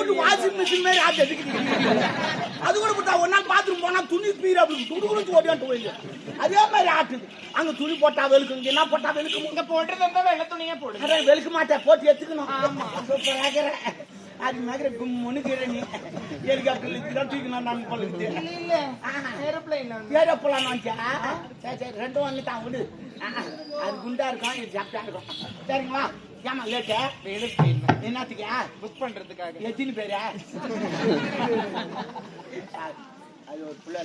போட்டு washing machine மாதிரி ஆச்சு எடுக்கிட்டு அது கூட போட்டா ஒரு நாள் பாத்ரூம் போனா துணி பீர் அப்படி துடுகுடுத்து ஓடியாட்டு போயிடுது அதே மாதிரி ஆட்டுது அங்க துணி போட்டா வெளுக்குங்க என்ன போட்டா வெளுக்கு இங்க போடுறது இருந்தா வெள்ளை துணியே போடு. அதான் வெளுக்க மாட்டேன் போட்டு எடுத்துக்கணும். ஆமா சூப்பராக அது மாதிரி முன்னுக்கிற நீ ஹெலிகாப்டர்ல தூக்கணும் நான் போலுது இல்ல ஏரோப்ளைன் ஏரோப்ளான் வாங்கிச்சா சரி சரி ரெண்டும் வந்து தான் விடு அது குண்டா இருக்கும் இது ஜாப்டா இருக்கும் சரிங்களா ஏமா லேட்டா என்னத்துக்கு புக் பண்றதுக்காக எத்தனை பேரா அது ஒரு புள்ள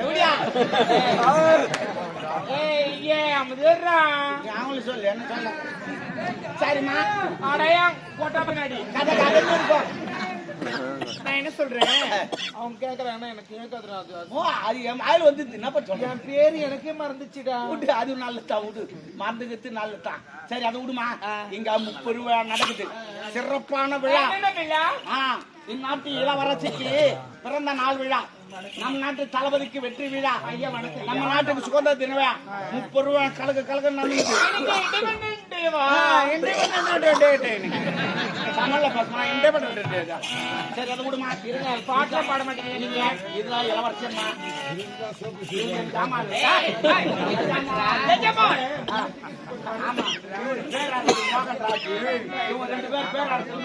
எப்படியா அவங்களும் சொல்லு என்ன சொல்ல சரிம்மா அடையா போட்டா பின்னாடி கதை கதை இருக்கும் நான் என்ன சொல்றேன் அவங்க கேக்குறாங்கன்னா எனக்கு கேட்காதுடா அது ஓ அது என் ஆயில் வந்து என்ன பண்ண என் பேரு எனக்கே மறந்துச்சுடா விடு அது நல்லதான் விடு மறந்துக்கிறது நல்லதான் சரி அதை விடுமா இங்க 30 விழா நடக்குது சிறப்பான விழா இந்நாட்டு இளவரசிக்கு பிறந்த நாள் விழா நம்ம நாட்டு தளபதிக்கு வெற்றி விழா ஐயா வணக்கம் நம்ம நாட்டுக்கு சுதந்திர தின விழா 30 ரூபா கலக்கு கலக்கு நடந்துச்சு தமிழ்ல பேசுமா இண்டிபெண்டன்ட் டே சரி அதை விடுமா இருங்க பாட்டா பாட மாட்டீங்க நீங்க இதுதான் இளவரசம்மா ஆமா இவங்க 2 பேர் பேர் அடிச்சு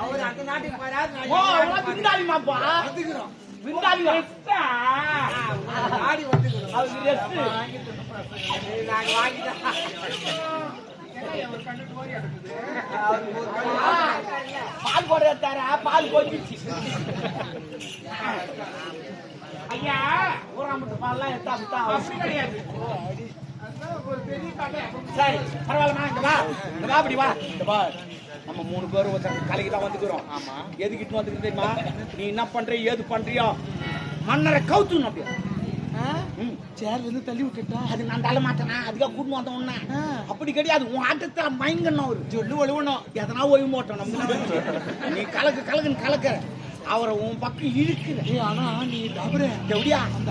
அவர் அந்த நாட்டுக்கு விருந்தாளிமாப்பா விருந்தாளி ஆடி வந்து பால் போடுற தர பால் போட்டுச்சு ஐயா ஊராமட்டு பால்லாம் எடுத்தா அப்படி கிடையாது சரி பரவாயில்லமா இந்த வா அப்படி வா இந்த வா நம்ம 3 பேரும் கலைக்கு தான் வந்துக்கிறோம் ஆமா எதுக்கிட்டு வந்துருக்கு தெரியுமா நீ என்ன பண்ற ஏது பண்றியோ மன்னரை கவுத்துணும் அப்படியே சேர்ல இருந்து தள்ளி விட்டுட்டா அது நான் தள்ள மாட்டேனா அதுக்காக கூட்டு வந்த உடனே அப்படி கிடையாது உன் ஆட்டத்தை மயங்கணும் ஒரு சொல்லு ஒழுவணும் எதனா ஓய்வு மாட்டோம் நம்ம நீ கலக்கு கலக்குன்னு கலக்குற அவரை உன் பக்கம் இழுக்குற ஆனா நீ தவறு எப்படியா அந்த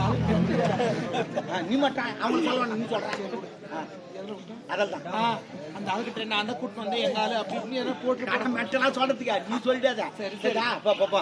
நீ மட்டும் அவன் சொல்லுவான் நீ சொல்ற அதான் அந்த ஆளுகிட்ட நான் தான் கூட்டு வந்து எங்க ஆளு அப்படி இப்படி எல்லாம் போட்டு கடை மெட்டெல்லாம் சொல்றதுக்கா நீ சொல்லிட்டாத சரிடா பா பா